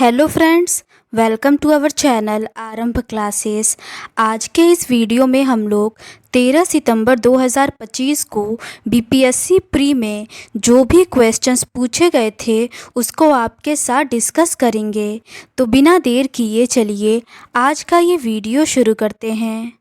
Hello friends, welcome to our channel Aarambh classes. आज के इस वीडियो में हम लोग 13 सितंबर 2025 को बीपीएससी प्री में जो भी क्वेश्चंस पूछे गए थे उसको आपके साथ डिस्कस करेंगे। तो बिना देर किए चलिए आज का ये वीडियो शुरू करते हैं।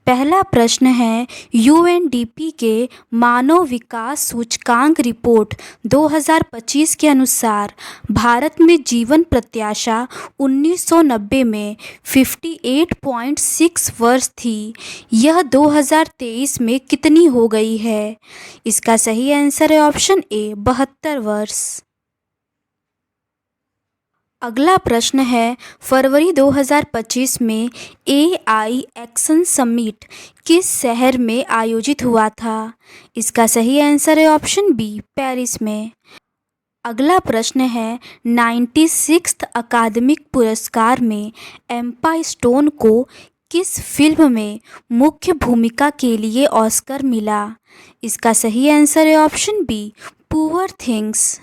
पहला प्रश्न है, यूएनडीपी के मानव विकास सूचकांक रिपोर्ट 2025 के अनुसार भारत में जीवन प्रत्याशा 1990 में 58.6 वर्ष थी। यह 2023 में कितनी हो गई है? इसका सही आंसर है ऑप्शन ए 72 वर्ष। अगला प्रश्न है, फरवरी 2025 में एआई एक्शन समिट किस शहर में आयोजित हुआ था? इसका सही आंसर है ऑप्शन बी पेरिस में। अगला प्रश्न है, 96th अकादमिक पुरस्कार में एम्मा स्टोन को किस फिल्म में मुख्य भूमिका के लिए ऑस्कर मिला? इसका सही आंसर है ऑप्शन बी पुअर थिंग्स।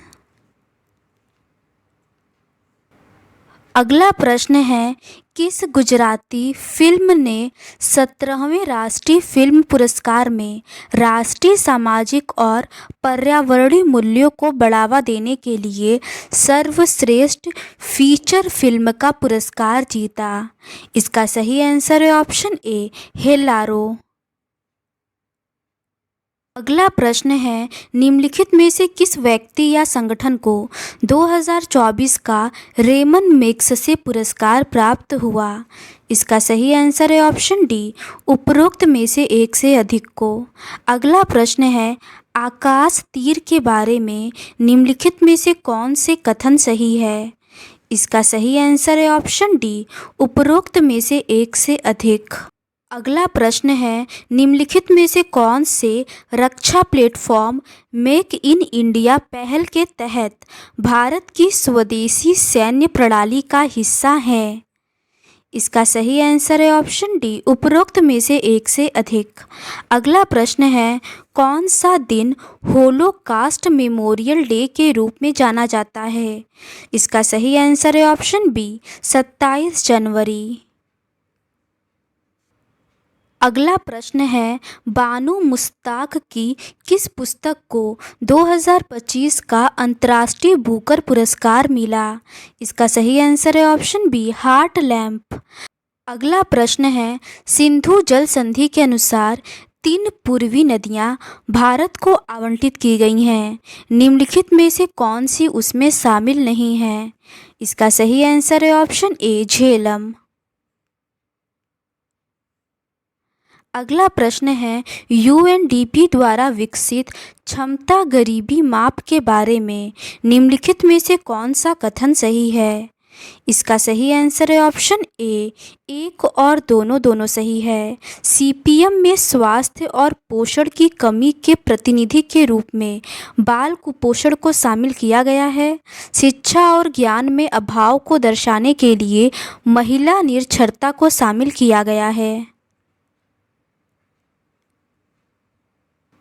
अगला प्रश्न है, किस गुजराती फिल्म ने 17वें राष्ट्रीय फिल्म पुरस्कार में राष्ट्रीय सामाजिक और पर्यावरणीय मूल्यों को बढ़ावा देने के लिए सर्वश्रेष्ठ फीचर फिल्म का पुरस्कार जीता? इसका सही आंसर है ऑप्शन ए हेलारो। अगला प्रश्न है, निम्नलिखित में से किस व्यक्ति या संगठन को 2024 का रेमन मैग्सेसे पुरस्कार प्राप्त हुआ? इसका सही आंसर है ऑप्शन डी उपरोक्त में से एक से अधिक को। अगला प्रश्न है, आकाश तीर के बारे में निम्नलिखित में से कौन से कथन सही है? इसका सही आंसर है ऑप्शन डी उपरोक्त में से एक से अधिक। अगला प्रश्न है, निम्नलिखित में से कौन से रक्षा प्लेटफॉर्म मेक इन इंडिया पहल के तहत भारत की स्वदेशी सैन्य प्रणाली का हिस्सा है? इसका सही आंसर है ऑप्शन डी उपरोक्त में से एक से अधिक। अगला प्रश्न है, कौन सा दिन होलोकास्ट मेमोरियल डे के रूप में जाना जाता है? इसका सही आंसर है ऑप्शन बी 27 जनवरी। अगला प्रश्न है, बानो मुश्ताक की किस पुस्तक को 2025 का अंतर्राष्ट्रीय बुकर पुरस्कार मिला? इसका सही आंसर है ऑप्शन बी हार्ट लैम्प। अगला प्रश्न है, सिंधु जल संधि के अनुसार 3 पूर्वी नदियां भारत को आवंटित की गई हैं। निम्नलिखित में से कौन सी उसमें शामिल नहीं है? इसका सही आंसर है ऑप्शन ए झेलम। अगला प्रश्न है, यूएनडीपी द्वारा विकसित क्षमता गरीबी माप के बारे में निम्नलिखित में से कौन सा कथन सही है? इसका सही आंसर है ऑप्शन ए एक और दोनों सही है। सीपीएम में स्वास्थ्य और पोषण की कमी के प्रतिनिधि के रूप में बाल कुपोषण को शामिल किया गया है। शिक्षा और ज्ञान में अभाव को दर्शाने के लिए महिला निरक्षरता को शामिल किया गया है।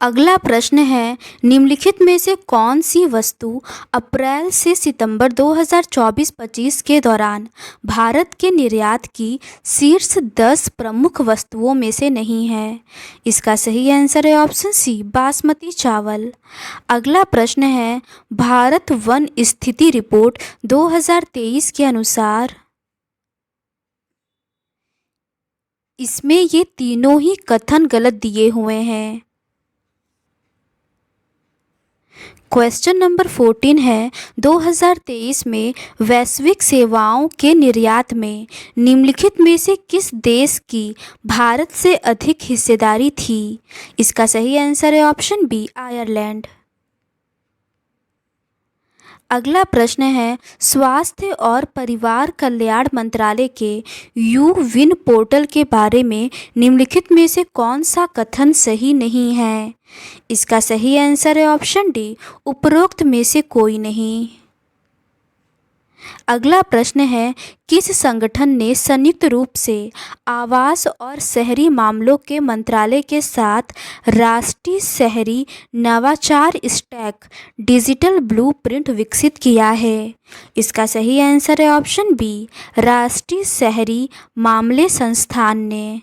अगला प्रश्न है, निम्नलिखित में से कौन सी वस्तु अप्रैल से सितंबर 2024-25 के दौरान भारत के निर्यात की शीर्ष 10 प्रमुख वस्तुओं में से नहीं है? इसका सही आंसर है ऑप्शन सी बासमती चावल। अगला प्रश्न है, भारत वन स्थिति रिपोर्ट 2023 के अनुसार इसमें ये तीनों ही कथन गलत दिए हुए हैं। क्वेश्चन नंबर 14 है, 2023 में वैश्विक सेवाओं के निर्यात में निम्नलिखित में से किस देश की भारत से अधिक हिस्सेदारी थी? इसका सही आंसर है ऑप्शन बी आयरलैंड। अगला प्रश्न है, स्वास्थ्य और परिवार कल्याण मंत्रालय के यू-विन पोर्टल के बारे में निम्नलिखित में से कौन सा कथन सही नहीं है? इसका सही आंसर है ऑप्शन डी उपरोक्त में से कोई नहीं। अगला प्रश्न है, किस संगठन ने संयुक्त रूप से आवास और शहरी मामलों के मंत्रालय के साथ राष्ट्रीय शहरी नवाचार स्टैक डिजिटल ब्लूप्रिंट विकसित किया है? इसका सही आंसर है ऑप्शन बी, राष्ट्रीय शहरी मामले संस्थान ने।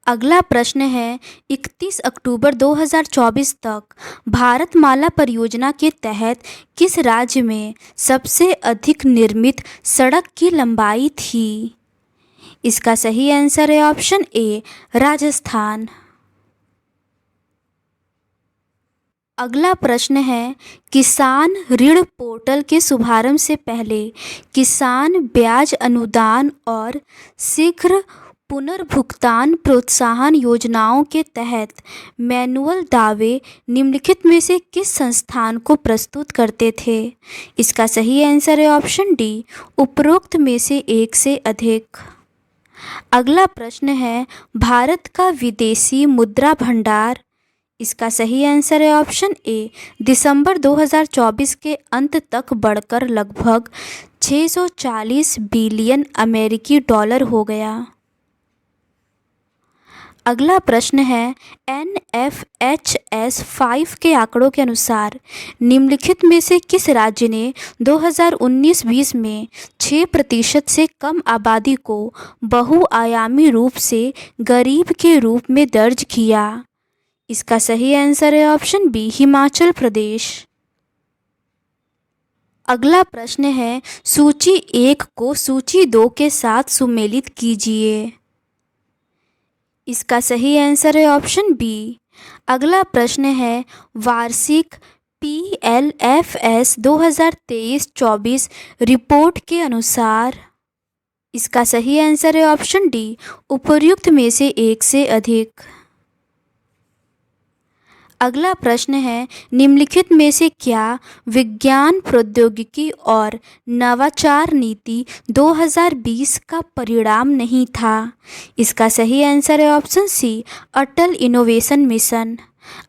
अगला प्रश्न है, 31 अक्टूबर 2024 तक भारतमाला परियोजना के तहत किस राज्य में सबसे अधिक निर्मित सड़क की लंबाई थी? इसका सही आंसर है ऑप्शन ए, राजस्थान। अगला प्रश्न है, किसान ऋण पोर्टल के शुभारंभ से पहले किसान ब्याज अनुदान और शीघ्र पुनर्भुगतान प्रोत्साहन योजनाओं के तहत मैनुअल दावे निम्नलिखित में से किस संस्थान को प्रस्तुत करते थे? इसका सही आंसर है ऑप्शन डी, उपरोक्त में से एक से अधिक। अगला प्रश्न है, भारत का विदेशी मुद्रा भंडार। इसका सही आंसर है ऑप्शन ए, दिसंबर 2024 के अंत तक बढ़कर लगभग 640 बिलियन अमेरिकी डॉलर हो गया। अगला प्रश्न है, NFHS 5 के आंकड़ों के अनुसार निम्नलिखित में से किस राज्य ने 2019-20 में 6% से कम आबादी को बहुआयामी रूप से गरीब के रूप में दर्ज किया? इसका सही आंसर है ऑप्शन बी, हिमाचल प्रदेश। अगला प्रश्न है, सूची 1 को सूची 2 के साथ सुमेलित कीजिए। इसका सही आंसर है ऑप्शन बी। अगला प्रश्न है, वार्षिक PLFS 2023-24 रिपोर्ट के अनुसार। इसका सही आंसर है ऑप्शन डी, उपर्युक्त में से एक से अधिक। अगला प्रश्न है, निम्नलिखित में से क्या विज्ञान प्रौद्योगिकी और नवाचार नीति 2020 का परिणाम नहीं था? इसका सही आंसर है ऑप्शन सी, अटल इनोवेशन मिशन।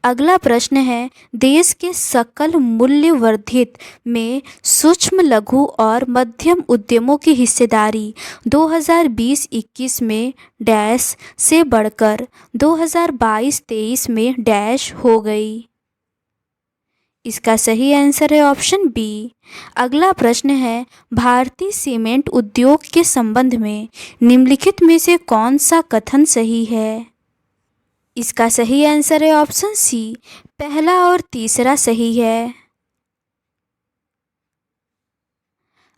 अगला प्रश्न है, देश के सकल मूल्य वर्धित में सूक्ष्म लघु और मध्यम उद्यमों की हिस्सेदारी 2020-21 में डैश से बढ़कर 2022-23 में डैश हो गई। इसका सही आंसर है ऑप्शन बी। अगला प्रश्न है, भारतीय सीमेंट उद्योग के संबंध में निम्नलिखित में से कौन सा कथन सही है? इसका सही आंसर है ऑप्शन सी, पहला और तीसरा सही है।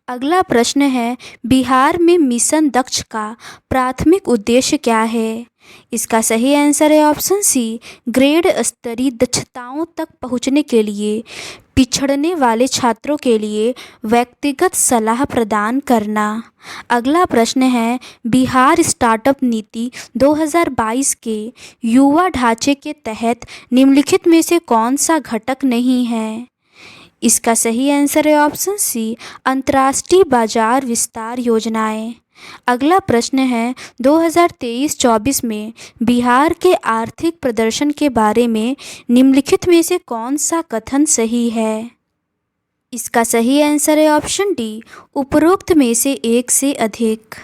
अगला प्रश्न है, बिहार में मिशन दक्ष का प्राथमिक उद्देश्य क्या है? इसका सही आंसर है ऑप्शन सी, ग्रेड स्तरीय दक्षताओं तक पहुंचने के लिए पिछड़ने वाले छात्रों के लिए व्यक्तिगत सलाह प्रदान करना। अगला प्रश्न है, बिहार स्टार्टअप नीति 2022 के युवा ढांचे के तहत निम्नलिखित में से कौन सा घटक नहीं है? इसका सही आंसर है ऑप्शन सी, अंतर्राष्ट्रीय बाजार विस्तार योजनाएं। अगला प्रश्न है, 2023-24 में बिहार के आर्थिक प्रदर्शन के बारे में निम्नलिखित में से कौन सा कथन सही है? इसका सही आंसर है ऑप्शन डी, उपरोक्त में से एक से अधिक।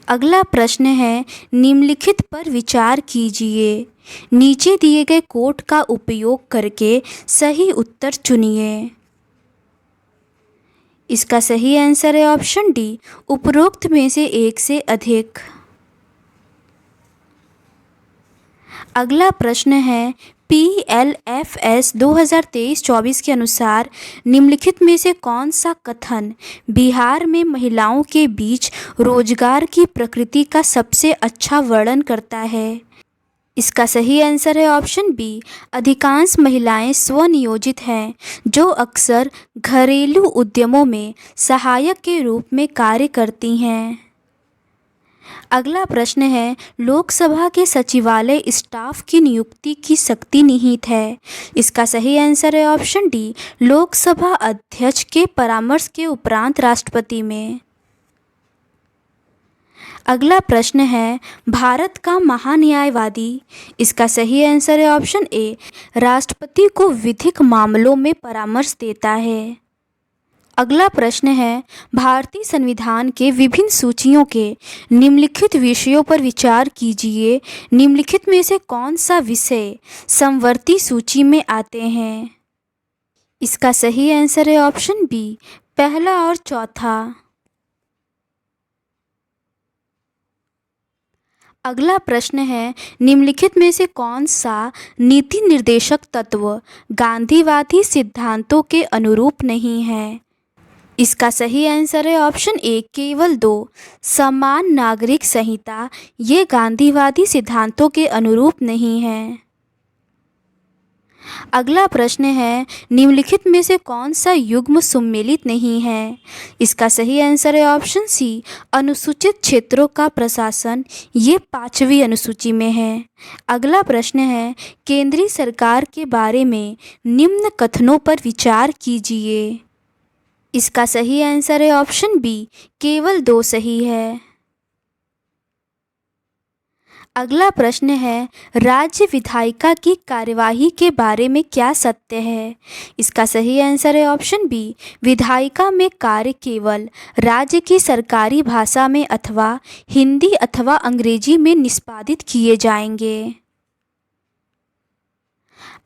अगला प्रश्न है, निम्नलिखित पर विचार कीजिए। नीचे दिए गए कोट का उपयोग करके सही उत्तर चुनिए। इसका सही आंसर है ऑप्शन डी, उपरोक्त में से एक से अधिक। अगला प्रश्न है, PLFS 2023-24 के अनुसार निम्नलिखित में से कौन सा कथन बिहार में महिलाओं के बीच रोजगार की प्रकृति का सबसे अच्छा वर्णन करता है? इसका सही आंसर है ऑप्शन बी, अधिकांश महिलाएं स्वनियोजित हैं जो अक्सर घरेलू उद्यमों में सहायक के रूप में कार्य करती हैं। अगला प्रश्न है, लोकसभा के सचिवालय स्टाफ की नियुक्ति की शक्ति निहित है। इसका सही आंसर है ऑप्शन डी, लोकसभा अध्यक्ष के परामर्श के उपरांत राष्ट्रपति में। अगला प्रश्न है, भारत का महान्यायवादी। इसका सही आंसर है ऑप्शन ए, राष्ट्रपति को विधिक मामलों में परामर्श देता है। अगला प्रश्न है, भारतीय संविधान के विभिन्न सूचियों के निम्नलिखित विषयों पर विचार कीजिए। निम्नलिखित में से कौन सा विषय समवर्ती सूची में आते हैं? इसका सही आंसर है ऑप्शन बी, पहला और चौथा। अगला प्रश्न है, निम्नलिखित में से कौन सा नीति निर्देशक तत्व गांधीवादी सिद्धांतों के अनुरूप नहीं है? इसका सही आंसर है ऑप्शन ए, केवल 2, समान नागरिक संहिता। ये गांधीवादी सिद्धांतों के अनुरूप नहीं है। अगला प्रश्न है, निम्नलिखित में से कौन सा युग्म सम्मिलित नहीं है? इसका सही आंसर है ऑप्शन सी, अनुसूचित क्षेत्रों का प्रशासन। ये 5वीं अनुसूची में है। अगला प्रश्न है, केंद्रीय सरकार के बारे में निम्न कथनों पर विचार कीजिए। इसका सही आंसर है ऑप्शन बी, केवल 2 सही है। अगला प्रश्न है, राज्य विधायिका की कार्यवाही के बारे में क्या सत्य है? इसका सही आंसर है ऑप्शन बी, विधायिका में कार्य केवल राज्य की सरकारी भाषा में अथवा हिंदी अथवा अंग्रेजी में निष्पादित किए जाएंगे।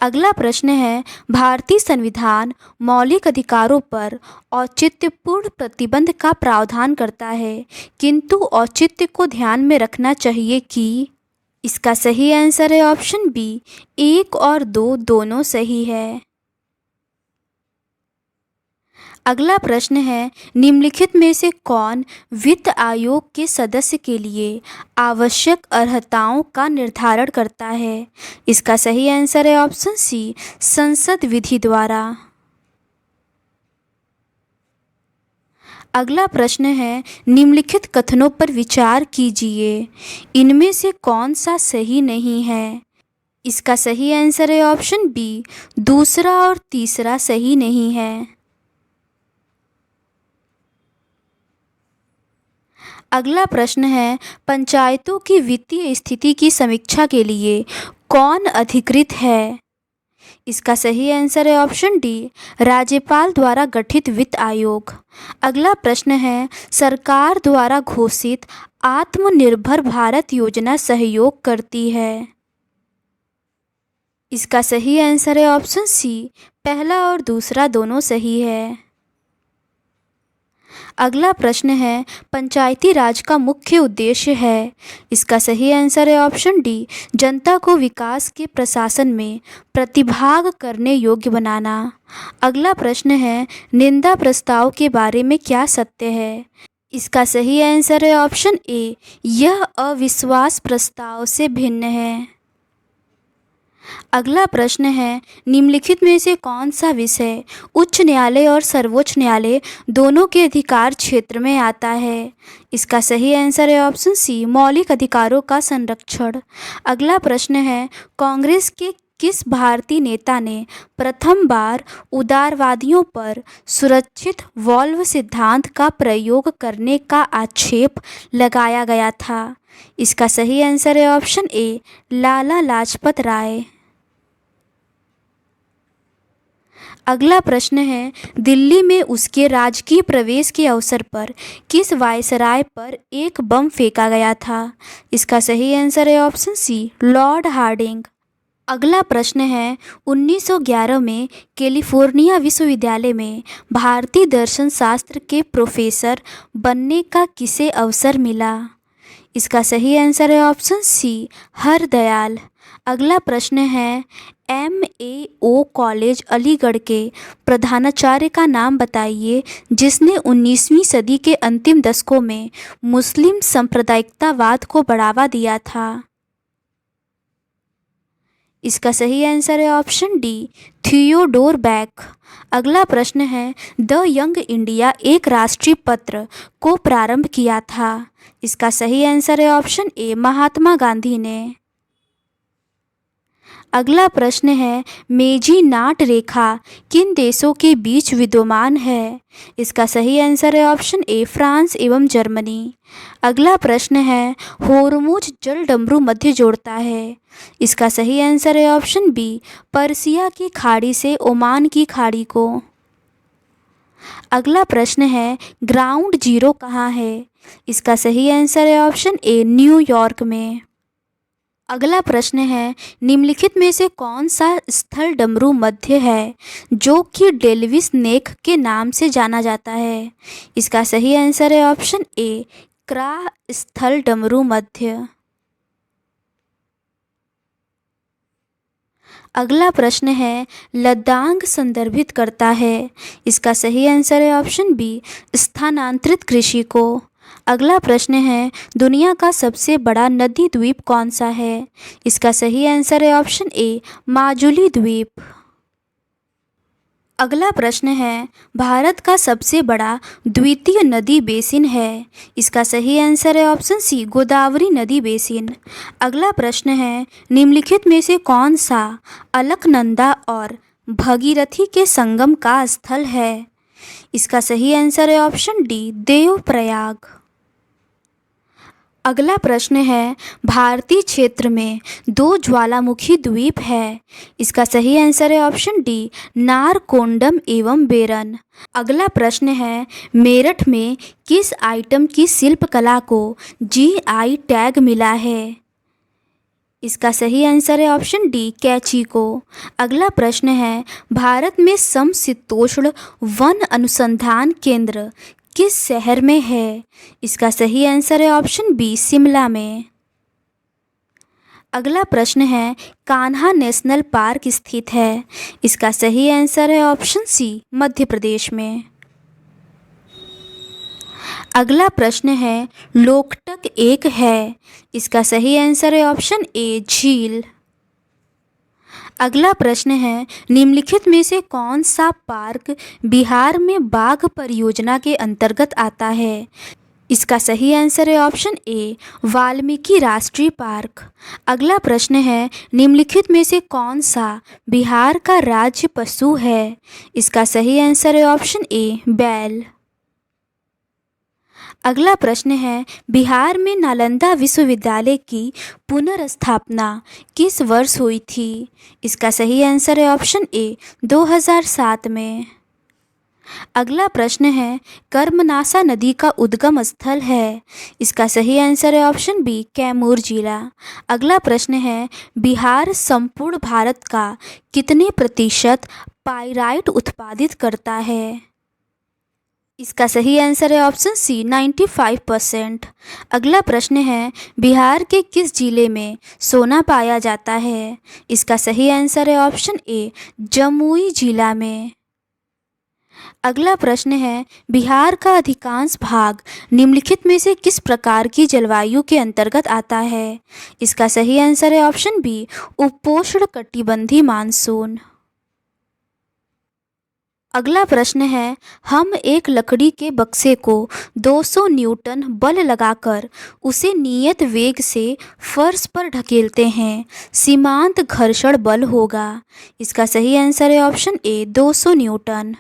अगला प्रश्न है, भारतीय संविधान मौलिक अधिकारों पर औचित्यपूर्ण प्रतिबंध का प्रावधान करता है, किंतु औचित्य को ध्यान में रखना चाहिए कि। इसका सही आंसर है ऑप्शन बी, 1 और 2 दोनों सही है। अगला प्रश्न है, निम्नलिखित में से कौन वित्त आयोग के सदस्य के लिए आवश्यक अर्हताओं का निर्धारण करता है? इसका सही आंसर है ऑप्शन सी, संसद विधि द्वारा। अगला प्रश्न है, निम्नलिखित कथनों पर विचार कीजिए। इनमें से कौन सा सही नहीं है? इसका सही आंसर है ऑप्शन बी, दूसरा और तीसरा सही नहीं है। अगला प्रश्न है, पंचायतों की वित्तीय स्थिति की समीक्षा के लिए कौन अधिकृत है? इसका सही आंसर है ऑप्शन डी, राज्यपाल द्वारा गठित वित्त आयोग। अगला प्रश्न है, सरकार द्वारा घोषित आत्मनिर्भर भारत योजना सहयोग करती है। इसका सही आंसर है ऑप्शन सी, पहला और दूसरा दोनों सही है। अगला प्रश्न है, पंचायती राज का मुख्य उद्देश्य है। इसका सही आंसर है ऑप्शन डी, जनता को विकास के प्रशासन में प्रतिभाग करने योग्य बनाना। अगला प्रश्न है, निंदा प्रस्ताव के बारे में क्या सत्य है? इसका सही आंसर है ऑप्शन ए, यह अविश्वास प्रस्ताव से भिन्न है। अगला प्रश्न है, निम्नलिखित में से कौन सा विषय उच्च न्यायालय और सर्वोच्च न्यायालय दोनों के अधिकार क्षेत्र में आता है? इसका सही आंसर है ऑप्शन सी, मौलिक अधिकारों का संरक्षण। अगला प्रश्न है, कांग्रेस के किस भारतीय नेता ने प्रथम बार उदारवादियों पर सुरक्षित वाल्व सिद्धांत का प्रयोग करने का आक्षेप लगाया गया था? इसका सही आंसर है ऑप्शन ए, लाला लाजपत राय। अगला प्रश्न है, दिल्ली में उसके राजकीय प्रवेश के अवसर पर किस वायसराय पर एक बम फेंका गया था? इसका सही आंसर है ऑप्शन सी, लॉर्ड हार्डिंग। अगला प्रश्न है, 1911 में कैलिफोर्निया विश्वविद्यालय में भारतीय दर्शन शास्त्र के प्रोफेसर बनने का किसे अवसर मिला? इसका सही आंसर है ऑप्शन सी, हरदयाल। अगला प्रश्न है, MAO कॉलेज अलीगढ़ के प्रधानाचार्य का नाम बताइए जिसने 19वीं सदी के अंतिम दशकों में मुस्लिम सांप्रदायिकतावाद को बढ़ावा दिया था? इसका सही आंसर है ऑप्शन डी, थियोडोर बैक। अगला प्रश्न है, द यंग इंडिया एक राष्ट्रीय पत्र को प्रारंभ किया था? इसका सही आंसर है ऑप्शन ए, महात्मा गांधी ने। अगला प्रश्न है, मेजी नाट रेखा किन देशों के बीच विद्यमान है? इसका सही आंसर है ऑप्शन ए, फ्रांस एवं जर्मनी। अगला प्रश्न है, होर्मुज जल डमरू मध्य जोड़ता है? इसका सही आंसर है ऑप्शन बी, पर्सिया की खाड़ी से ओमान की खाड़ी को। अगला प्रश्न है ग्राउंड जीरो कहाँ है? इसका सही आंसर है ऑप्शन ए न्यूयॉर्क में। अगला प्रश्न है निम्नलिखित में से कौन सा स्थल डमरू मध्य है जो कि डेल्विस नेक के नाम से जाना जाता है? इसका सही आंसर है ऑप्शन ए क्रा स्थल डमरू मध्य। अगला प्रश्न है लद्दाख संदर्भित करता है। इसका सही आंसर है ऑप्शन बी स्थानांतरित कृषि को। अगला प्रश्न है दुनिया का सबसे बड़ा नदी द्वीप कौन सा है? इसका सही आंसर है ऑप्शन ए माजुली द्वीप। अगला प्रश्न है भारत का सबसे बड़ा द्वितीय नदी बेसिन है। इसका सही आंसर है ऑप्शन सी गोदावरी नदी बेसिन। अगला प्रश्न है निम्नलिखित में से कौन सा अलकनंदा और भगीरथी के संगम का स्थल है? इसका सही आंसर है ऑप्शन डी देवप्रयाग। अगला प्रश्न है भारतीय क्षेत्र में दो ज्वालामुखी द्वीप है। इसका सही आंसर है ऑप्शन डी नारकोंडम एवं बेरन। अगला प्रश्न है मेरठ में किस आइटम की शिल्पकला को जीआई टैग मिला है? इसका सही आंसर है ऑप्शन डी कैंची को। अगला प्रश्न है भारत में समशीतोष्ण वन अनुसंधान केंद्र किस शहर में है? इसका सही आंसर है ऑप्शन बी शिमला में। अगला प्रश्न है कान्हा नेशनल पार्क स्थित है। इसका सही आंसर है ऑप्शन सी मध्य प्रदेश में। अगला प्रश्न है लोकटक एक है। इसका सही आंसर है ऑप्शन ए झील। अगला प्रश्न है निम्नलिखित में से कौन सा पार्क बिहार में बाघ परियोजना के अंतर्गत आता है? इसका सही आंसर है ऑप्शन ए वाल्मीकि राष्ट्रीय पार्क। अगला प्रश्न है निम्नलिखित में से कौन सा बिहार का राज्य पशु है? इसका सही आंसर है ऑप्शन ए बैल। अगला प्रश्न है बिहार में नालंदा विश्वविद्यालय की पुनर्स्थापना किस वर्ष हुई थी? इसका सही आंसर है ऑप्शन ए 2007 में। अगला प्रश्न है कर्मनासा नदी का उद्गम स्थल है। इसका सही आंसर है ऑप्शन बी कैमूर जिला। अगला प्रश्न है बिहार संपूर्ण भारत का कितने प्रतिशत पाइराइट उत्पादित करता है? इसका सही आंसर है ऑप्शन सी 95%। अगला प्रश्न है बिहार के किस जिले में सोना पाया जाता है? इसका सही आंसर है ऑप्शन ए जमुई जिला में। अगला प्रश्न है बिहार का अधिकांश भाग निम्नलिखित में से किस प्रकार की जलवायु के अंतर्गत आता है? इसका सही आंसर है ऑप्शन बी उपोष्ण कटिबंधीय मानसून। अगला प्रश्न है हम एक लकड़ी के बक्से को 200 न्यूटन बल लगाकर उसे नियत वेग से फर्श पर ढकेलते हैं, सीमांत घर्षण बल होगा। इसका सही आंसर है ऑप्शन ए 200 न्यूटन।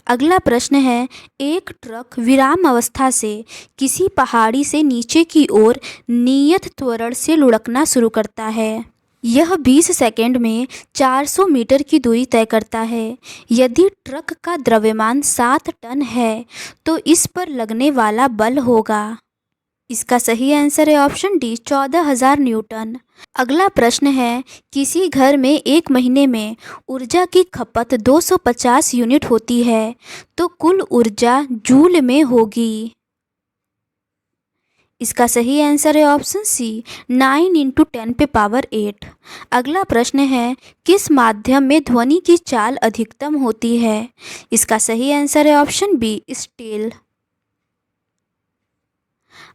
अगला प्रश्न है एक ट्रक विराम अवस्था से किसी पहाड़ी से नीचे की ओर नियत त्वरण से लुढ़कना शुरू करता है। यह 20 सेकंड में 400 मीटर की दूरी तय करता है। यदि ट्रक का द्रव्यमान 7 टन है तो इस पर लगने वाला बल होगा। इसका सही आंसर है ऑप्शन डी 14,000 न्यूटन। अगला प्रश्न है किसी घर में एक महीने में ऊर्जा की खपत 250 यूनिट होती है तो कुल ऊर्जा जूल में होगी। इसका सही आंसर है ऑप्शन सी 9 × 10⁸। अगला प्रश्न है किस माध्यम में ध्वनि की चाल अधिकतम होती है? इसका सही आंसर है ऑप्शन बी स्टील।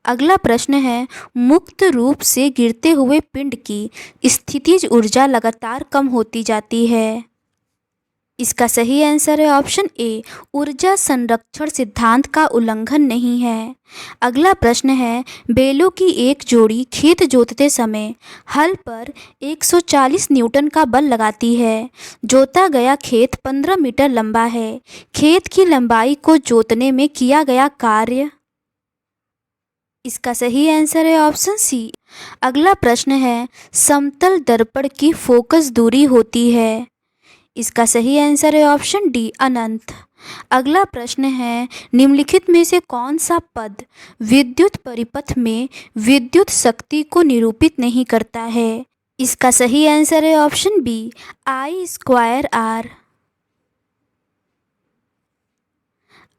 अगला प्रश्न है मुक्त रूप से गिरते हुए पिंड की स्थितिज ऊर्जा लगातार कम होती जाती है। इसका सही आंसर है ऑप्शन ए ऊर्जा संरक्षण सिद्धांत का उल्लंघन नहीं है। अगला प्रश्न है बैलों की एक जोड़ी खेत जोतते समय हल पर 140 न्यूटन का बल लगाती है। जोता गया खेत 15 मीटर लंबा है। खेत की लंबाई को जोतने में किया गया कार्य। इसका सही आंसर है ऑप्शन सी। अगला प्रश्न है समतल दर्पण की फोकस दूरी होती है। इसका सही आंसर है ऑप्शन डी अनंत। अगला प्रश्न है, निम्नलिखित में से कौन सा पद विद्युत परिपथ में विद्युत शक्ति को निरूपित नहीं करता है? इसका सही आंसर है ऑप्शन बी, I²R।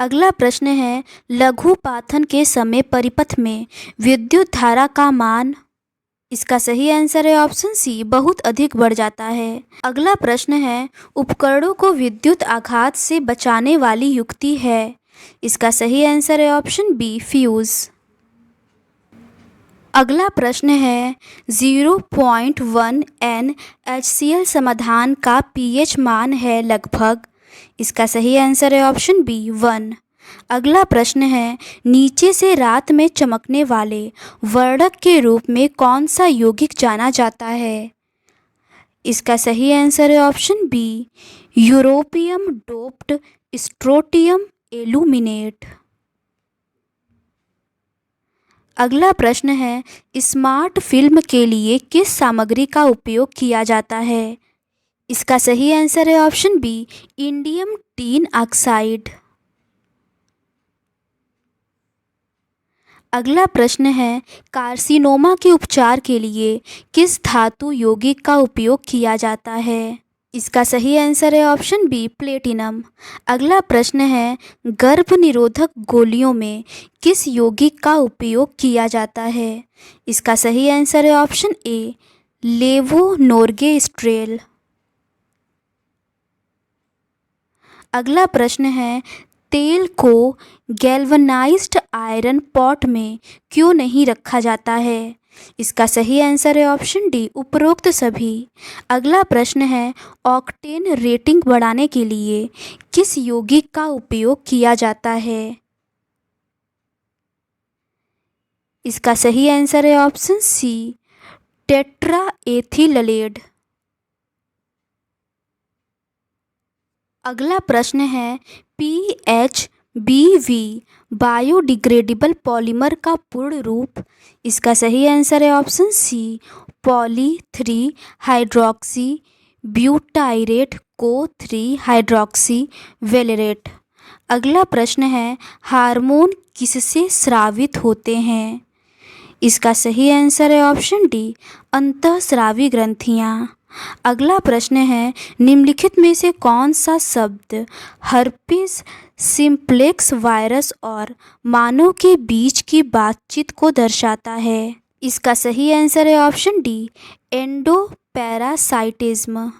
अगला प्रश्न है, लघुपाथन के समय परिपथ में विद्युत धारा का मान। इसका सही आंसर है ऑप्शन सी, बहुत अधिक बढ़ जाता है। अगला प्रश्न है, उपकरणों को विद्युत आघात से बचाने वाली युक्ति है। इसका सही आंसर है ऑप्शन बी, फ्यूज। अगला प्रश्न है, 0.1 NaHCl समाधान का pH मान है लगभग। इसका सही आंसर है ऑप्शन बी, 1। अगला प्रश्न है, नीचे से रात में चमकने वाले वर्णक के रूप में कौन सा यौगिक जाना जाता है? इसका सही आंसर है option B, europium doped strontium aluminate. अगला प्रश्न है, स्मार्ट फिल्म के लिए किस सामग्री का उपयोग किया जाता है? इसका सही आंसर है option B, indium tin oxide. अगला प्रश्न है, कार्सिनोमा के उपचार के लिए किस धातु यौगिक का उपयोग किया जाता है? इसका सही आंसर है ऑप्शन बी, प्लेटिनम। अगला प्रश्न है, गर्भ निरोधक गोलियों में किस यौगिक का उपयोग किया जाता है? इसका सही आंसर है ऑप्शन ए, लेवोनोर्गेस्ट्रेल। अगला प्रश्न है, तेल को गैल्वनाइज्ड आयरन पॉट में क्यों नहीं रखा जाता है? इसका सही आंसर है ऑप्शन डी, उपरोक्त सभी। अगला प्रश्न है, ऑक्टेन रेटिंग बढ़ाने के लिए किस यौगिक का उपयोग किया जाता है? इसका सही आंसर है ऑप्शन सी, टेट्राएथिललेड। अगला प्रश्न है, PHBV बायोडिग्रेडेबल पॉलीमर का पूर्ण रूप। इसका सही आंसर है option C, poly 3 hydroxy butyrate को 3 हाइड्रॉक्सी वेलेरेट। अगला प्रश्न है, हार्मोन किससे स्रावित होते हैं? इसका सही आंसर है ऑप्शन डी, अंतःस्रावी ग्रंथियाँ। अगला प्रश्न है, निम्नलिखित में से कौन सा शब्द हर्पिस सिम्प्लेक्स वायरस और मानव के बीच की बातचीत को दर्शाता है? इसका सही आंसर है ऑप्शन डी, एंडोपैरासाइटिज्म।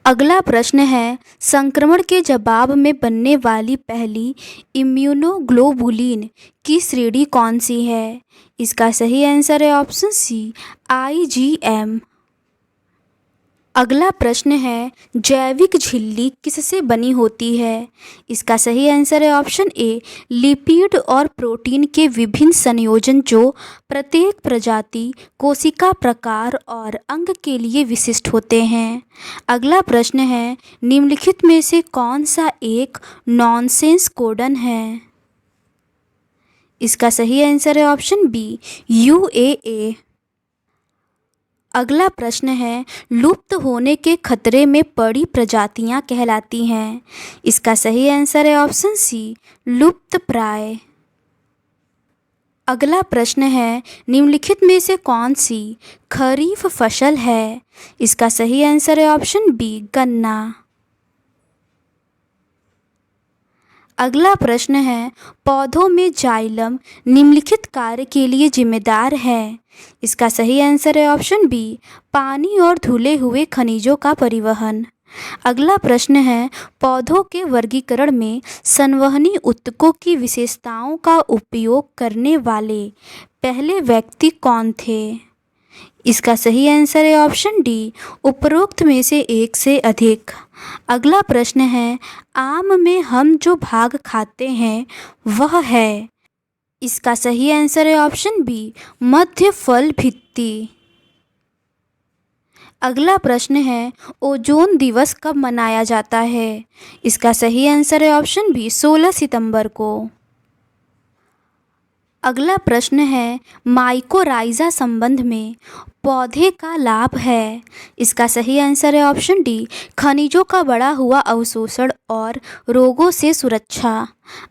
अगला प्रश्न है, संक्रमण के जवाब में बनने वाली पहली इम्यूनोग्लोबुलिन की श्रेणी कौन सी है? इसका सही आंसर है ऑप्शन सी, IgM। अगला प्रश्न है, जैविक झिल्ली किससे बनी होती है? इसका सही आंसर है ऑप्शन ए, लिपिड और प्रोटीन के विभिन्न संयोजन जो प्रत्येक प्रजाति, कोशिका प्रकार और अंग के लिए विशिष्ट होते हैं। अगला प्रश्न है, निम्नलिखित में से कौन सा एक नॉनसेंस कोडन है? इसका सही आंसर है ऑप्शन बी, UAA। अगला प्रश्न है, लुप्त होने के खतरे में पड़ी प्रजातियां कहलाती हैं। इसका सही आंसर है ऑप्शन सी, लुप्तप्राय। अगला प्रश्न है, निम्नलिखित में से कौन सी खरीफ फसल है? इसका सही आंसर है ऑप्शन बी, गन्ना। अगला प्रश्न है, पौधों में जाइलम निम्नलिखित कार्य के लिए जिम्मेदार है। इसका सही आंसर है ऑप्शन बी, पानी और धुले हुए खनिजों का परिवहन। अगला प्रश्न है, पौधों के वर्गीकरण में संवहनी ऊतकों की विशेषताओं का उपयोग करने वाले पहले व्यक्ति कौन थे? इसका सही आंसर है ऑप्शन डी, उपरोक्त में से एक से अधिक। अगला प्रश्न है, आम में हम जो भाग खाते हैं वह है। इसका सही आंसर है ऑप्शन बी, मध्य फल भित्ति। अगला प्रश्न है, ओजोन दिवस कब मनाया जाता है? इसका सही आंसर है ऑप्शन बी, 16 सितंबर को। अगला प्रश्न है माइकोराइजा संबंध में पौधे का लाभ है। इसका सही आंसर है ऑप्शन डी, खनिजों का बढ़ा हुआ अवशोषण और रोगों से सुरक्षा।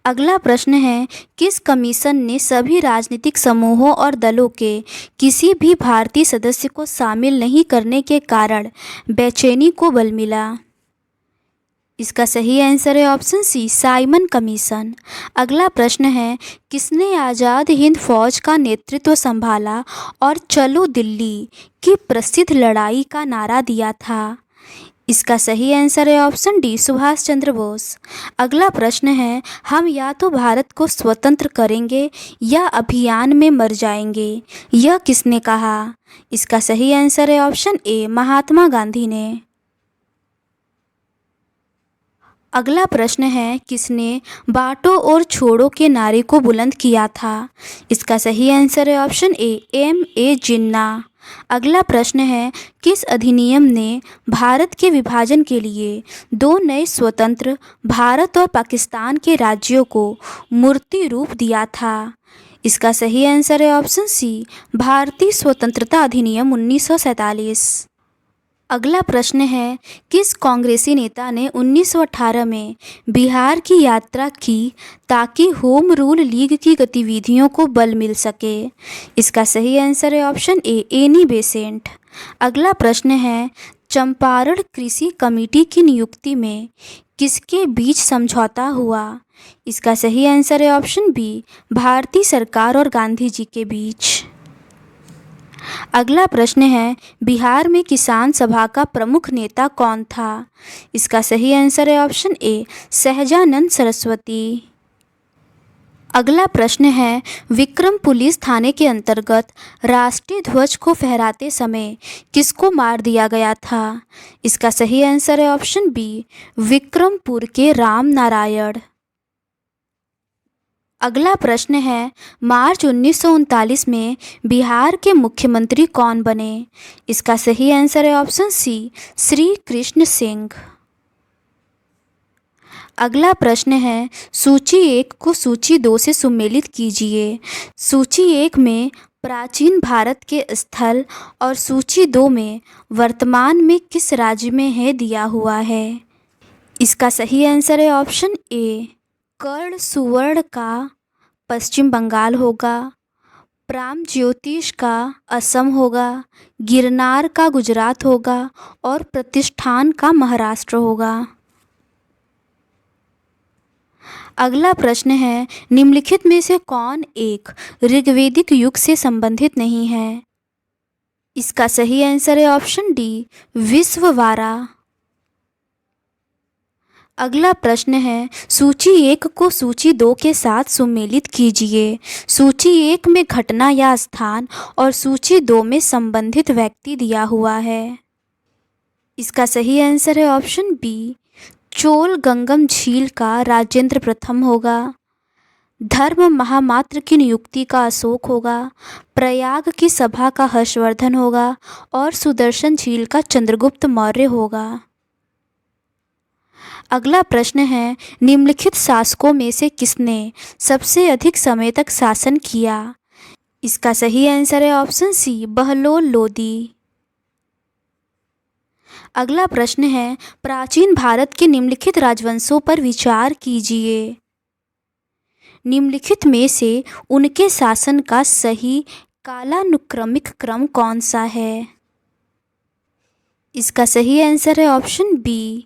अगला प्रश्न है किस कमीशन ने सभी राजनीतिक समूहों और दलों के किसी भी भारतीय सदस्य को शामिल नहीं करने के कारण बेचैनी को बल मिला। इसका सही आंसर है ऑप्शन सी, साइमन कमीशन। अगला प्रश्न है किसने आज़ाद हिंद फौज का नेतृत्व संभाला और चलो दिल्ली की प्रसिद्ध लड़ाई का नारा दिया था। इसका सही आंसर है ऑप्शन डी, सुभाष चंद्र बोस। अगला प्रश्न है हम या तो भारत को स्वतंत्र करेंगे या अभियान में मर जाएंगे, यह किसने कहा। इसका सही आंसर है ऑप्शन ए, महात्मा गांधी ने। अगला प्रश्न है किसने बांटो और छोड़ो के नारे को बुलंद किया था। इसका सही आंसर है ऑप्शन ए जिन्ना। अगला प्रश्न है किस अधिनियम ने भारत के विभाजन के लिए दो नए स्वतंत्र भारत और पाकिस्तान के राज्यों को मूर्ति रूप दिया था। इसका सही आंसर है ऑप्शन सी, भारतीय स्वतंत्रता अधिनियम 1947। अगला प्रश्न है किस कांग्रेसी नेता ने 1918 में बिहार की यात्रा की ताकि होम रूल लीग की गतिविधियों को बल मिल सके। इसका सही आंसर है ऑप्शन ए, एनी बेसेंट। अगला प्रश्न है चंपारण कृषि कमेटी की नियुक्ति में किसके बीच समझौता हुआ। इसका सही आंसर है ऑप्शन बी, भारतीय सरकार और गांधी जी के बीच। अगला प्रश्न है बिहार में किसान सभा का प्रमुख नेता कौन था। इसका सही आंसर है ऑप्शन ए, सहजानंद सरस्वती। अगला प्रश्न है विक्रम पुलिस थाने के अंतर्गत राष्ट्रीय ध्वज को फहराते समय किसको मार दिया गया था। इसका सही आंसर है ऑप्शन बी, विक्रमपुर के राम नारायण। अगला प्रश्न है मार्च 1939 में बिहार के मुख्यमंत्री कौन बने। इसका सही आंसर है ऑप्शन सी, श्री कृष्ण सिंह। अगला प्रश्न है सूची 1 को सूची 2 से सुमेलित कीजिए। सूची 1 में प्राचीन भारत के स्थल और सूची 2 में वर्तमान में किस राज्य में है दिया हुआ है। इसका सही आंसर है ऑप्शन ए, कर्ण सुवर्ण का पश्चिम बंगाल होगा, प्राग्ज्योतिष का असम होगा, गिरनार का गुजरात होगा और प्रतिष्ठान का महाराष्ट्र होगा। अगला प्रश्न है निम्नलिखित में से कौन एक ऋग्वेदिक युग से संबंधित नहीं है। इसका सही आंसर है ऑप्शन डी, विश्ववारा। अगला प्रश्न है सूची 1 को सूची 2 के साथ सुमेलित कीजिए। सूची 1 में घटना या स्थान और सूची 2 में संबंधित व्यक्ति दिया हुआ है। इसका सही आंसर है ऑप्शन बी, चोल गंगम झील का राजेंद्र प्रथम होगा, धर्म महामात्र की नियुक्ति का अशोक होगा, प्रयाग की सभा का हर्षवर्धन होगा और सुदर्शन झील का चंद्रगुप्त मौर्य होगा। अगला प्रश्न है निम्नलिखित शासकों में से किसने सबसे अधिक समय तक शासन किया। इसका सही आंसर है ऑप्शन सी, बहलोल लोदी। अगला प्रश्न है प्राचीन भारत के निम्नलिखित राजवंशों पर विचार कीजिए। निम्नलिखित में से उनके शासन का सही कालानुक्रमिक क्रम कौन सा है। इसका सही आंसर है ऑप्शन बी,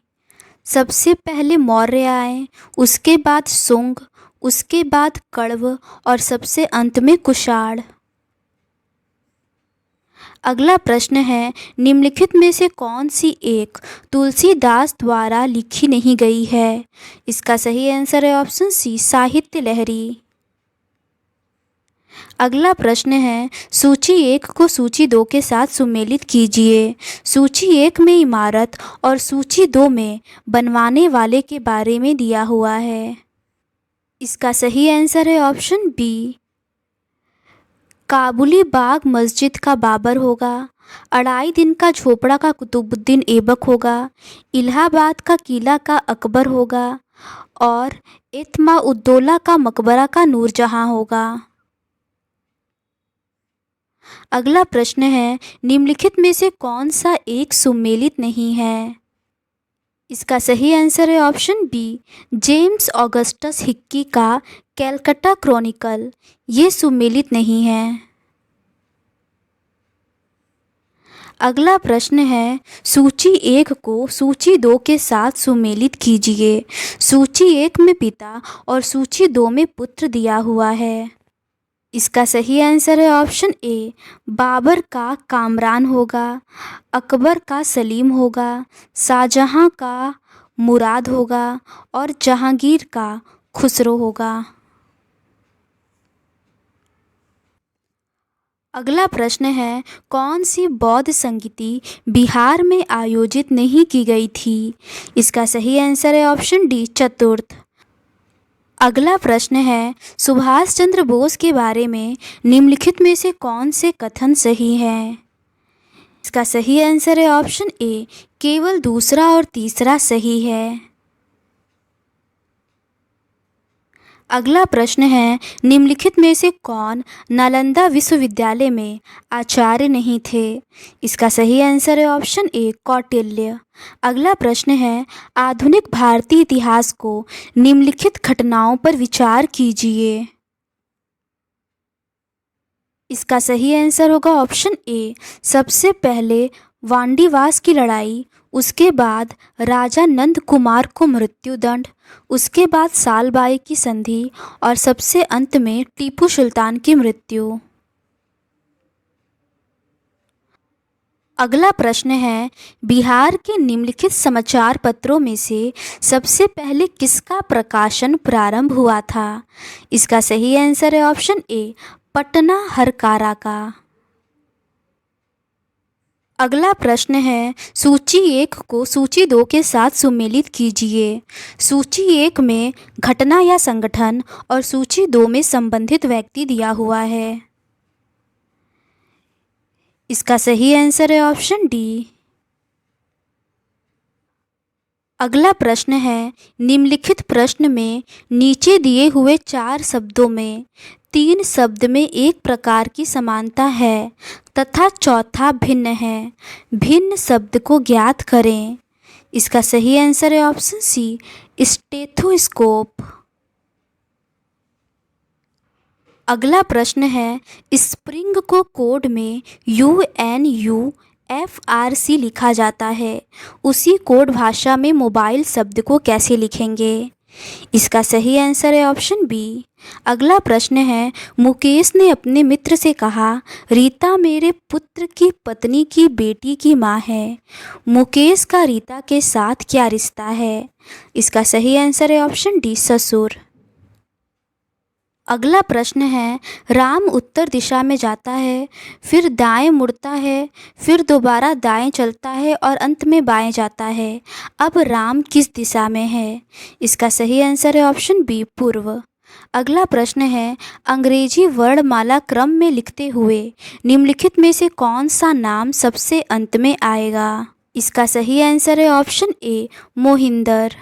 सबसे पहले मौर्य आए, उसके बाद सुंग, उसके बाद कण्व और सबसे अंत में कुषाण। अगला प्रश्न है निम्नलिखित में से कौन सी एक तुलसीदास द्वारा लिखी नहीं गई है। इसका सही आंसर है ऑप्शन सी, साहित्य लहरी। अगला प्रश्न है सूची 1 को सूची 2 के साथ सुमेलित कीजिए। सूची 1 में इमारत और सूची 2 में बनवाने वाले के बारे में दिया हुआ है। इसका सही आंसर है ऑप्शन बी, काबुली बाग मस्जिद का बाबर होगा, अढ़ाई दिन का झोपड़ा का कुतुबुद्दीन ऐबक होगा, इलाहाबाद का किला का अकबर होगा और इत्मा उद्दौला का मकबरा का नूरजहां होगा। अगला प्रश्न है, निम्नलिखित में से कौन सा एक सुमेलित नहीं है? इसका सही आंसर है option B, James Augustus Hicky का कैलकटा क्रॉनिकल। ये सुमेलित नहीं है। अगला प्रश्न है, सूची 1 को सूची 2 के साथ सुमेलित कीजिए। सूची 1 में पिता और सूची 2 में पुत्र दिया हुआ है। इसका सही आंसर है ऑप्शन ए, बाबर का कामरान होगा, अकबर का सलीम होगा, शाहजहां का मुराद होगा और जहांगीर का खुसरो होगा। अगला प्रश्न है, कौन सी बौद्ध संगीति बिहार में आयोजित नहीं की गई थी? इसका सही आंसर है ऑप्शन डी, चतुर्थ। अगला प्रश्न है, सुभाष चंद्र बोस के बारे में निम्नलिखित में से कौन से कथन सही हैं? इसका सही आंसर है ऑप्शन ए, केवल दूसरा और तीसरा सही है। अगला प्रश्न है, निम्नलिखित में से कौन नालंदा विश्वविद्यालय में आचार्य नहीं थे? इसका सही आंसर है ऑप्शन ए, कौटिल्य। अगला प्रश्न है, आधुनिक भारतीय इतिहास को निम्नलिखित घटनाओं पर विचार कीजिए। इसका सही आंसर होगा ऑप्शन ए, सबसे पहले वांडीवास की लड़ाई, उसके बाद राजा नंद कुमार को मृत्युदंड, उसके बाद सालबाई की संधि और सबसे अंत में टीपू सुल्तान की मृत्यु। अगला प्रश्न है, बिहार के निम्नलिखित समाचार पत्रों में से सबसे पहले किसका प्रकाशन प्रारंभ हुआ था? इसका सही आंसर है ऑप्शन ए, पटना हरकारा का। अगला प्रश्न है, सूची 1 को सूची 2 के साथ सुमेलित कीजिए। सूची 1 में घटना या संगठन और सूची 2 में संबंधित व्यक्ति दिया हुआ है। इसका सही आंसर है ऑप्शन डी। अगला प्रश्न है, निम्नलिखित प्रश्न में नीचे दिए हुए 4 शब्दों में 3 शब्द में एक प्रकार की समानता है तथा चौथा भिन्न है। भिन्न शब्द को ज्ञात करें। इसका सही आंसर है ऑप्शन सी, स्टेथोस्कोप। अगला प्रश्न है, स्प्रिंग को कोड में UNUFRC लिखा जाता है, उसी कोड भाषा में मोबाइल शब्द को कैसे लिखेंगे? इसका सही आंसर है ऑप्शन बी। अगला प्रश्न है, मुकेश ने अपने मित्र से कहा, रीता मेरे पुत्र की पत्नी की बेटी की माँ है। मुकेश का रीता के साथ क्या रिश्ता है? इसका सही आंसर है ऑप्शन डी, ससुर। अगला प्रश्न है, राम उत्तर दिशा में जाता है, फिर दाएं मुड़ता है, फिर दोबारा दाएं चलता है और अंत में बाएं जाता है। अब राम किस दिशा में है? इसका सही आंसर है ऑप्शन बी, पूर्व। अगला प्रश्न है, अंग्रेजी वर्णमाला क्रम में लिखते हुए निम्नलिखित में से कौन सा नाम सबसे अंत में आएगा? इसका सही आंसर है ऑप्शन ए, मोहिंदर।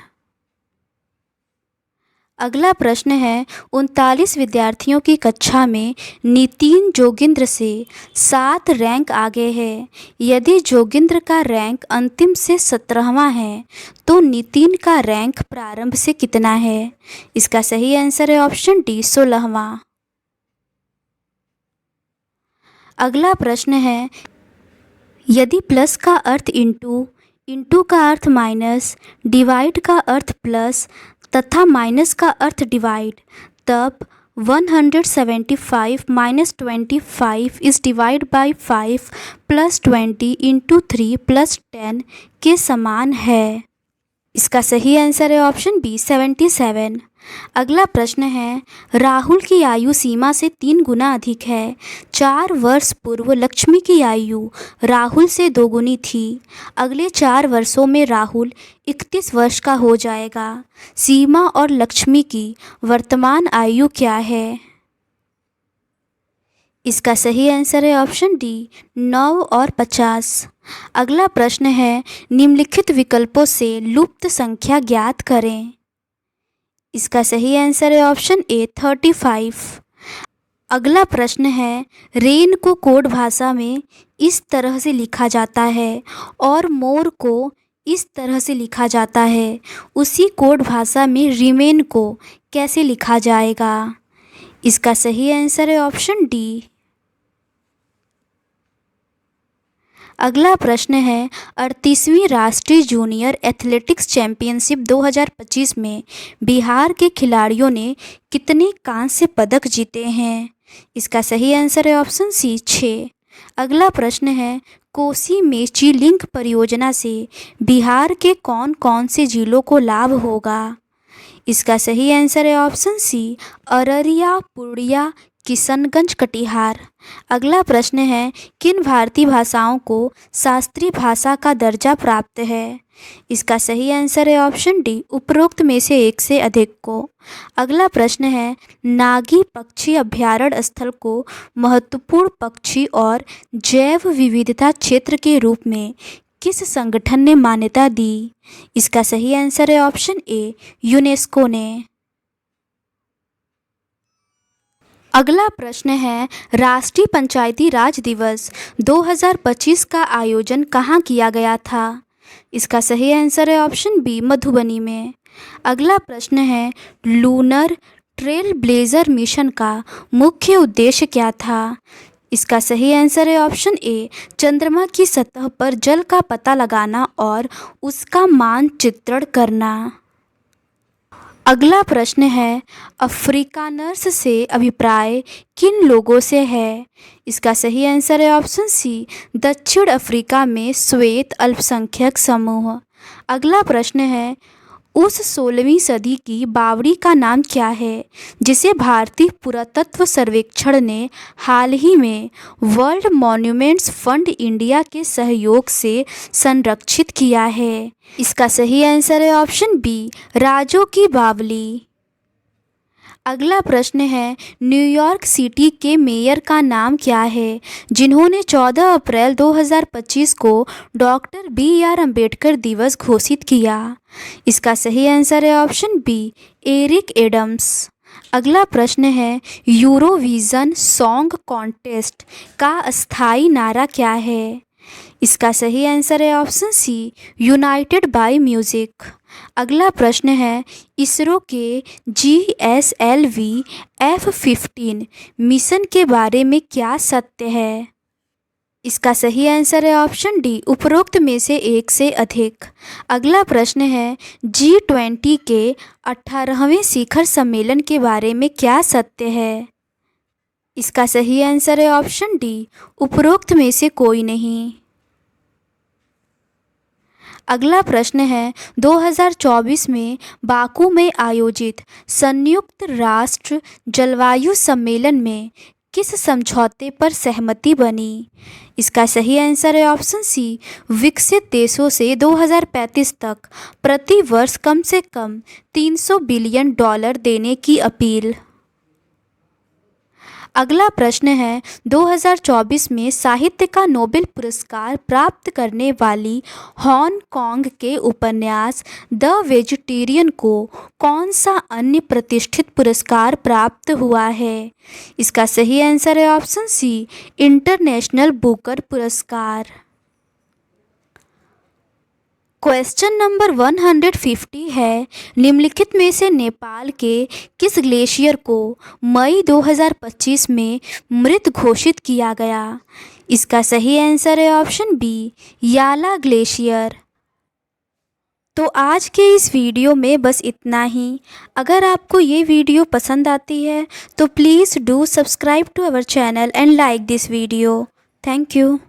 अगला प्रश्न है, 39 विद्यार्थियों की कक्षा में नितिन जोगिंद्र से 7 रैंक आगे है। यदि जोगिंद्र का रैंक अंतिम से 17वां है तो नितिन का रैंक प्रारंभ से कितना है? इसका सही आंसर है ऑप्शन डी, 16वां। अगला प्रश्न है, यदि प्लस का अर्थ इंटू, इंटू का अर्थ माइनस, डिवाइड का अर्थ प्लस तथा माइनस का अर्थ डिवाइड, तब 175 minus 25 is divide by 5 plus 20 into 3 plus 10 के समान है। इसका सही आंसर है ऑप्शन बी, 77। अगला प्रश्न है, राहुल की आयु सीमा से 3 गुना अधिक है। 4 वर्ष पूर्व लक्ष्मी की आयु राहुल से 2 गुनी थी। अगले 4 वर्षों में राहुल 31 वर्ष का हो जाएगा। सीमा और लक्ष्मी की वर्तमान आयु क्या है? इसका सही आंसर है ऑप्शन डी, 9 और 50। अगला प्रश्न है, निम्नलिखित विकल्पों से लुप्त संख्या ज्ञात करें। इसका सही आंसर है ऑप्शन ए, 35। अगला प्रश्न है, रेन को कोड भाषा में इस तरह से लिखा जाता है और मोर को इस तरह से लिखा जाता है, उसी कोड भाषा में रिमेन को कैसे लिखा जाएगा? इसका सही आंसर है ऑप्शन डी। अगला प्रश्न है, 38वीं राष्ट्रीय जूनियर एथलेटिक्स चैंपियनशिप 2025 में बिहार के खिलाड़ियों ने कितने कांस्य पदक जीते हैं? इसका सही आंसर है ऑप्शन सी 6। अगला प्रश्न है, कोसी मेची लिंक परियोजना से बिहार के कौन कौन से जिलों को लाभ होगा? इसका सही आंसर है ऑप्शन सी अररिया, पूर्णिया, किशनगंज, कटिहार। अगला प्रश्न है, किन भारतीय भाषाओं को शास्त्रीय भाषा का दर्जा प्राप्त है? इसका सही आंसर है ऑप्शन डी, उपरोक्त में से एक से अधिक को। अगला प्रश्न है, नागी पक्षी अभयारण्य स्थल को महत्वपूर्ण पक्षी और जैव विविधता क्षेत्र के रूप में किस संगठन ने मान्यता दी? इसका सही आंसर है ऑप्शन ए, यूनेस्को ने। अगला प्रश्न है, राष्ट्रीय पंचायती राज दिवस 2025 का आयोजन कहाँ किया गया था? इसका सही आंसर है ऑप्शन बी, मधुबनी में। अगला प्रश्न है, लूनर ट्रेल ब्लेजर मिशन का मुख्य उद्देश्य क्या था? इसका सही आंसर है ऑप्शन ए, चंद्रमा की सतह पर जल का पता लगाना और उसका मानचित्रण करना। अगला प्रश्न है, अफ्रीकानर्स से अभिप्राय किन लोगों से है? इसका सही आंसर है ऑप्शन सी, दक्षिण अफ्रीका में श्वेत अल्पसंख्यक समूह। अगला प्रश्न है, उस 16वीं सदी की बावड़ी का नाम क्या है जिसे भारतीय पुरातत्व सर्वेक्षण ने हाल ही में वर्ल्ड मॉन्यूमेंट्स फंड इंडिया के सहयोग से संरक्षित किया है? इसका सही आंसर है ऑप्शन बी, राजों की बावली। अगला प्रश्न है, न्यूयॉर्क सिटी के मेयर का नाम क्या है जिन्होंने 14 अप्रैल 2025 को डॉक्टर बी.आर. अम्बेडकर दिवस घोषित किया? इसका सही आंसर है ऑप्शन बी, एरिक एडम्स। अगला प्रश्न है, यूरोविजन सॉन्ग कॉन्टेस्ट का अस्थायी नारा क्या है? इसका सही आंसर है option C, united by music. अगला प्रश्न है, इसरो के GSLV F-15 मिशन के बारे में क्या सत्य है? इसका सही आंसर है ऑप्शन डी, उपरोक्त में से एक से अधिक। अगला प्रश्न है, G20 के 18वें शिखर सम्मेलन के बारे में क्या सत्य है? इसका सही आंसर है ऑप्शन डी, उपरोक्त में से कोई नहीं। अगला प्रश्न है, 2024 में बाकू में आयोजित संयुक्त राष्ट्र जलवायु सम्मेलन में किस समझौते पर सहमति बनी? इसका सही आंसर है ऑप्शन सी, विकसित देशों से 2035 तक प्रति वर्ष कम से कम $300 बिलियन देने की अपील। अगला प्रश्न है, 2024 में साहित्य का नोबेल पुरस्कार प्राप्त करने वाली हांगकांग के उपन्यास द वेजिटेरियन को कौन सा अन्य प्रतिष्ठित पुरस्कार प्राप्त हुआ है? इसका सही आंसर है ऑप्शन सी, इंटरनेशनल बुकर पुरस्कार। क्वेश्चन नंबर 150 है, निम्नलिखित में से नेपाल के किस ग्लेशियर को मई 2025 में मृत घोषित किया गया? इसका सही आंसर है ऑप्शन बी, याला ग्लेशियर। तो आज के इस वीडियो में बस इतना ही। अगर आपको ये वीडियो पसंद आती है तो please do subscribe to our channel and like this video. Thank you.